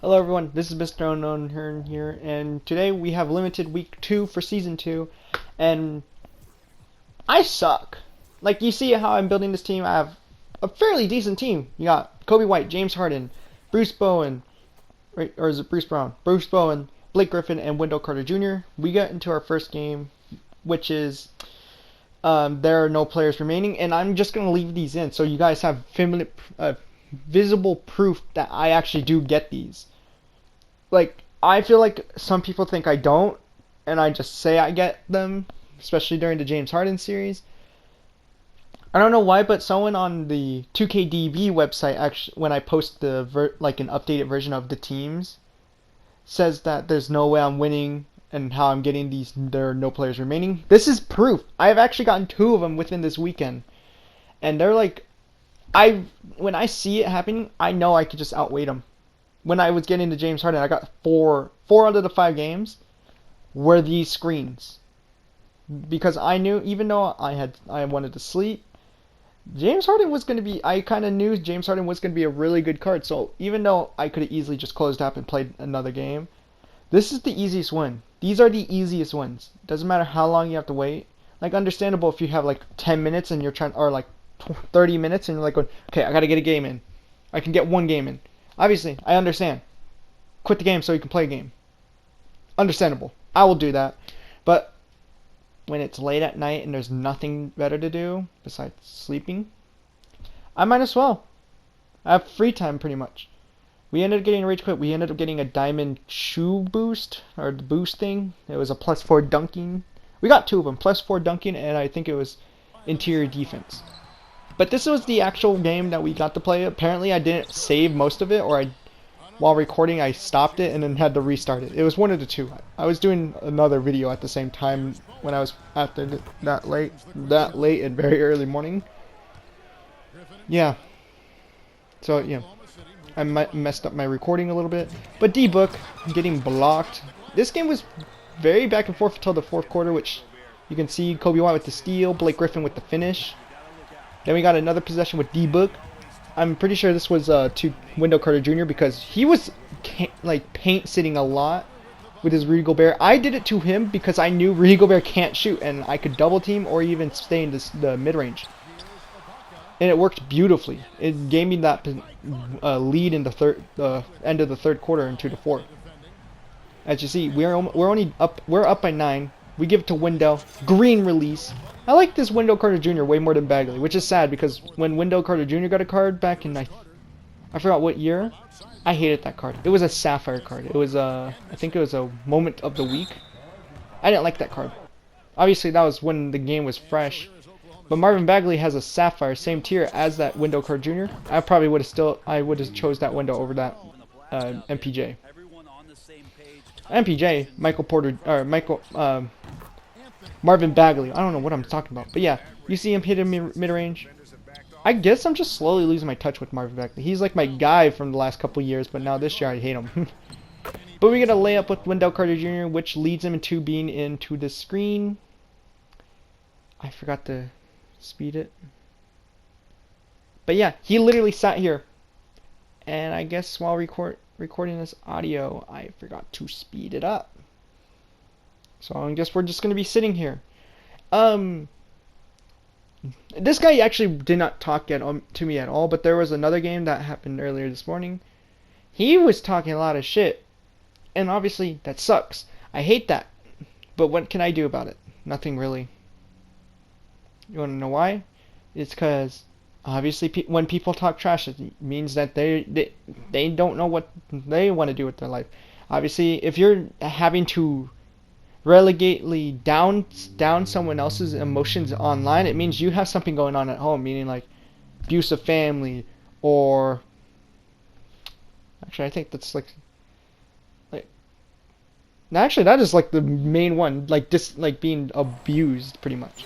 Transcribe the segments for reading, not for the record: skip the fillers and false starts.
Hello everyone, this is Mr.UnknownEarn here, and today we have limited week 2 for season 2, and I suck. Like, you see how I'm building this team. I have a fairly decent team. You got Kobe White, James Harden, Bruce Bowen, right, or is it Bruce Brown? Bruce Bowen, Blake Griffin, and Wendell Carter Jr. We get into our first game, which is there are no players remaining, and I'm just going to leave these in so you guys have visible proof that I actually do get these. Like, I feel like some people think I don't, and I just say I get them, especially during the James Harden series. I don't know why, but someone on the 2KDB website, actually, when I post like an updated version of the teams, says that there's no way I'm winning and how I'm getting these. There are no players remaining. This is proof. I have actually gotten 2 of them within this weekend, and they're like, when I see it happening, I know I could just outweight them. When I was getting to James Harden, I got four out of the 5 games were these screens, because I knew, even though I wanted to sleep, James Harden was going to be. I kind of knew James Harden was going to be a really good card. So even though I could have easily just closed up and played another game, this is the easiest win. These are the easiest wins. Doesn't matter how long you have to wait. Like, understandable if you have like 10 minutes and you're trying, or like 30 minutes and you're like, okay, I got to get a game in. I can get one game in. Obviously, I understand. Quit the game so you can play a game. Understandable. I will do that. But when it's late at night and there's nothing better to do besides sleeping, I might as well. I have free time pretty much. We ended up getting a rage quit. We ended up getting a diamond shoe boost, or the boost thing. It was a +4 dunking. We got 2 of them, +4 dunking, and I think it was interior defense. But this was the actual game that we got to play. Apparently I didn't save most of it, or while recording I stopped it and then had to restart it. It was one of the two. I was doing another video at the same time when I was after that late and very early morning. Yeah. So yeah, I messed up my recording a little bit. But D-Book getting blocked. This game was very back and forth until the 4th quarter, which you can see Kobe White with the steal, Blake Griffin with the finish. Then we got another possession with D-Book. I'm pretty sure this was to Wendell Carter Jr. because he was like paint sitting a lot with his Rudy Gobert. I did it to him because I knew Rudy Gobert can't shoot and I could double team or even stay in the mid range. And it worked beautifully. It gave me that lead in the end of the 3rd quarter into the 4th. As you see, we're up by 9. We give it to Wendell. Green release. I like this Wendell Carter Jr. way more than Bagley, which is sad because when Wendell Carter Jr. got a card back in I forgot what year, I hated that card. It was a sapphire card. It was I think it was a moment of the week. I didn't like that card. Obviously that was when the game was fresh. But Marvin Bagley has a sapphire, same tier as that Wendell Carter Jr. I probably would have chose that window over that MPJ. MPJ, Marvin Bagley. I don't know what I'm talking about. But yeah, you see him hit him mid-range. I guess I'm just slowly losing my touch with Marvin Bagley. He's like my guy from the last couple years, but now this year I hate him. But we get a layup with Wendell Carter Jr., which leads him into being into the screen. I forgot to speed it. But yeah, he literally sat here. And I guess while recording this audio, I forgot to speed it up. So I guess we're just going to be sitting here. This guy actually did not talk to me at all, but there was another game that happened earlier this morning. He was talking a lot of shit. And obviously, that sucks. I hate that. But what can I do about it? Nothing really. You want to know why? It's because obviously when people talk trash, it means that they don't know what they want to do with their life. Obviously, if you're having to relegately down someone else's emotions online, it means you have something going on at home, meaning like abusive family, or actually I think that's like actually that is like the main one, like being abused pretty much.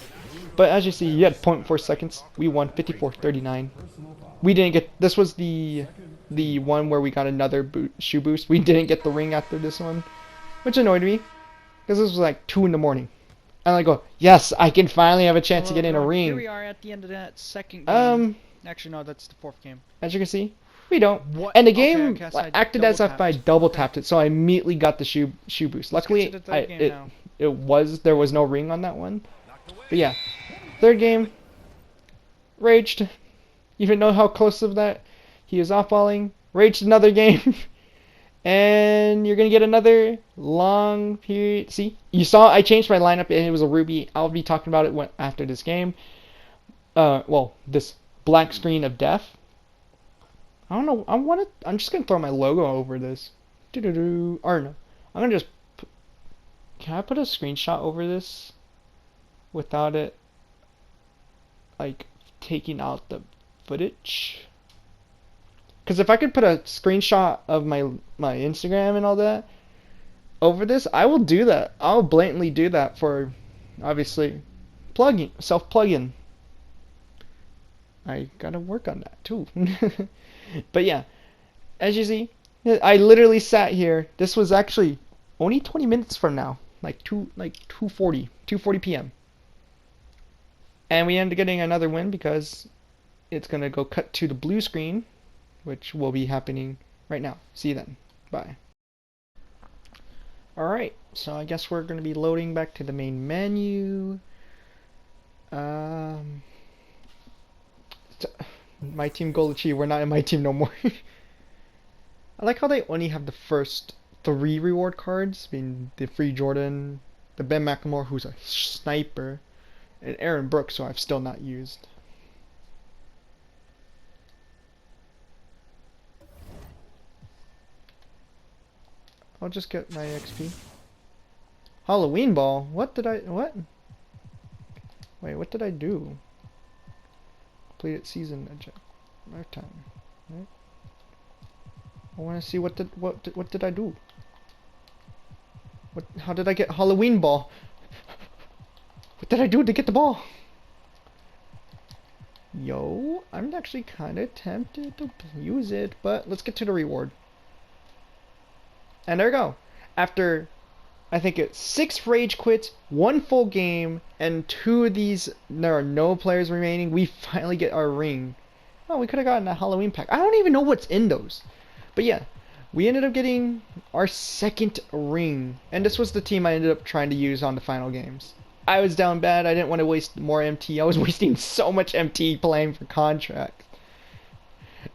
But as you see, you had 0.4 seconds. We won 54-39. We didn't get, this was the one where we got another shoe boost. We didn't get the ring after this one, which annoyed me because this was like 2 in the morning. And I go, yes, I can finally have a chance to get in a ring. Here we are at the end of that second game. Actually, no, that's the 4th game. As you can see, we don't. What? And the game acted as if I double tapped it, so I immediately got the shoe boost. Luckily, there was no ring on that one. But yeah, 3rd game, raged. Even know how close of that he is off-balling. Raged another game. And you're going to get another long period. See, you saw I changed my lineup and it was a Ruby. I'll be talking about it after this game. Well, this black screen of death. I don't know. I'm just going to throw my logo over this. Or no. I'm going to just... Can I put a screenshot over this without it, like, taking out the footage? Because if I could put a screenshot of my Instagram and all that over this, I will do that. I'll blatantly do that for, obviously, self-plugin. I gotta work on that too. But yeah, as you see, I literally sat here. This was actually only 20 minutes from now, like 2:40 p.m. And we ended up getting another win because it's gonna go cut to the blue screen, which will be happening right now. See you then. Bye. Alright, so I guess we're going to be loading back to the main menu. My team goal achieved. We're not in my team no more. I like how they only have the first 3 reward cards, being the free Jordan, the Ben McLemore, who's a sniper, and Aaron Brooks, who I've still not used. I'll just get my XP. Halloween ball? What? Wait, what did I do? Completed season lifetime. Right? I want to see what did I do? How did I get Halloween ball? What did I do to get the ball? Yo, I'm actually kind of tempted to use it, but let's get to the reward. And there we go. After, I think it's 6 rage quits, 1 full game, and 2 of these, there are no players remaining, we finally get our ring. Oh, we could have gotten a Halloween pack. I don't even know what's in those. But yeah, we ended up getting our 2nd ring. And this was the team I ended up trying to use on the final games. I was down bad. I didn't want to waste more MT. I was wasting so much MT playing for contracts.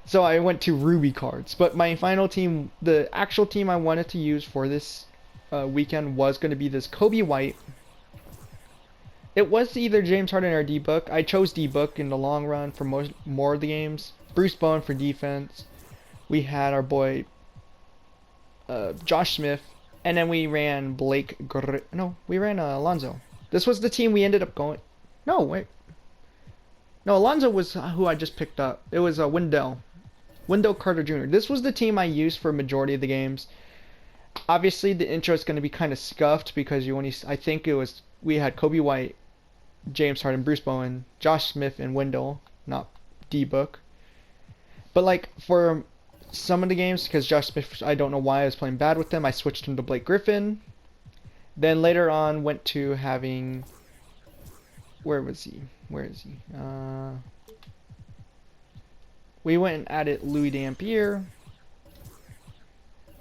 So I went to Ruby cards, but my final team, the actual team I wanted to use for this weekend was going to be this Kobe White. It was either James Harden or D-Book. I chose D-Book in the long run for more of the games. Bruce Bowen for defense. We had our boy Josh Smith, and then we ran we ran Alonzo. This was the team we ended up going. No, wait. No, Alonzo was who I just picked up. It was Wendell Carter Jr. This was the team I used for a majority of the games. Obviously, the intro is going to be kind of scuffed because I think we had Kobe White, James Harden, Bruce Bowen, Josh Smith, and Wendell, not D-Book. But like for some of the games, because Josh Smith, I don't know why I was playing bad with them, I switched him to Blake Griffin. Then later on, went to having. Where was he? Where is he? We went and added Louis Dampier.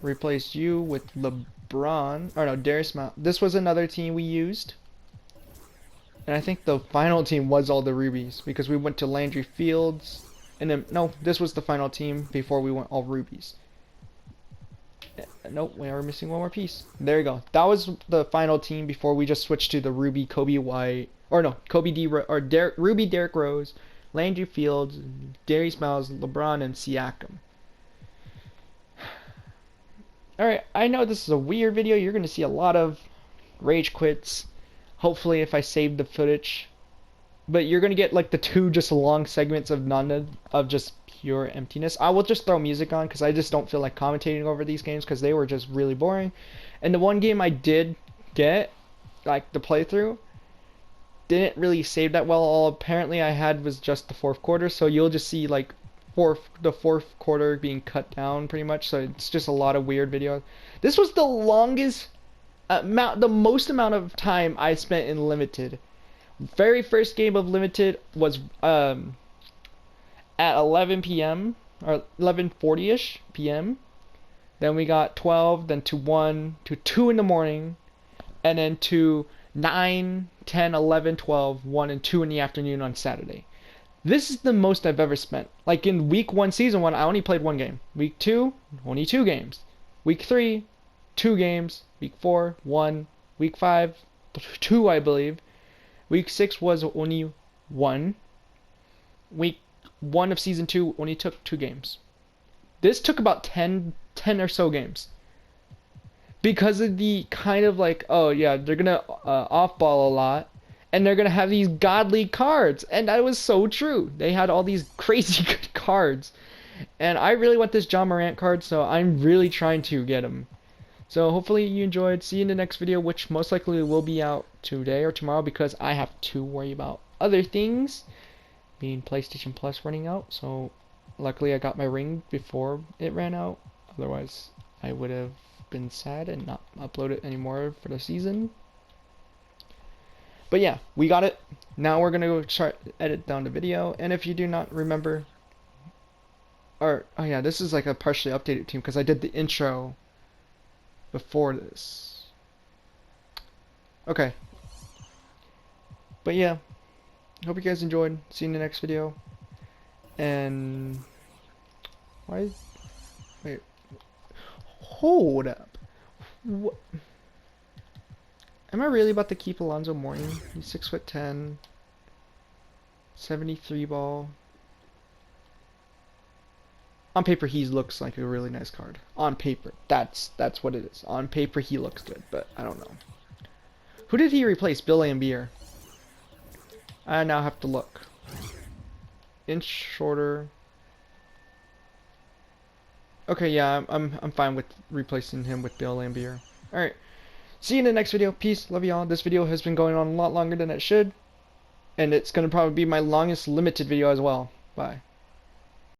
Replaced you with LeBron. Or no, Darius Mount. This was another team we used. And I think the final team was all the Rubies. Because we went to Landry Fields. And then, no, this was the final team before we went all Rubies. Nope, we are missing one more piece. There you go. That was the final team before we just switched to the Ruby Kobe White. Or no, Ruby Derrick Rose, Landry Fields, Darius Miles, LeBron, and Siakam. Alright, I know this is a weird video. You're going to see a lot of rage quits. Hopefully if I save the footage. But you're going to get like the 2 just long segments of just pure emptiness. I will just throw music on because I just don't feel like commentating over these games because they were just really boring. And the one game I did get, like the playthrough, didn't really save that well. All apparently I had was just the 4th quarter, so you'll just see like the 4th quarter being cut down pretty much. So it's just a lot of weird videos. This was the longest the most amount of time I spent in limited. Very first game of limited was at 11 p.m. or 11:40ish p.m. Then we got 12, then to 1, to 2 in the morning, and then to 9, 10, 11, 12, 1, and 2 in the afternoon on Saturday. This is the most I've ever spent. Like in week 1, season 1, I only played 1 game. Week 2, only 2 games. Week 3, 2 games. Week 4, 1. Week 5, 2, I believe. Week 6 was only 1. Week 1 of season 2 only took 2 games. This took about 10 or so games. Because of the kind of like, oh yeah, they're gonna off-ball a lot. And they're gonna have these godly cards. And that was so true. They had all these crazy good cards. And I really want this John Morant card, so I'm really trying to get him. So hopefully you enjoyed. See you in the next video, which most likely will be out today or tomorrow because I have to worry about other things. Being PlayStation Plus running out, so luckily I got my ring before it ran out. Otherwise, I would have been sad and not upload it anymore for the season. But yeah, we got it. Now we're gonna go start edit down the video. And if you do not remember, or oh yeah, this is like a partially updated team because I did the intro before this. Okay. But yeah, hope you guys enjoyed. See you in the next video. And why? Wait. Hold up. What? Am I really about to keep Alonzo Mourning? He's 6'10", 73 ball. On paper, he looks like a really nice card. On paper, that's what it is. On paper, he looks good, but I don't know. Who did he replace? Bill Laimbeer. I now have to look. Inch shorter. Okay, yeah, I'm fine with replacing him with Bill Laimbeer. All right. See you in the next video. Peace. Love y'all. This video has been going on a lot longer than it should. And it's going to probably be my longest limited video as well. Bye.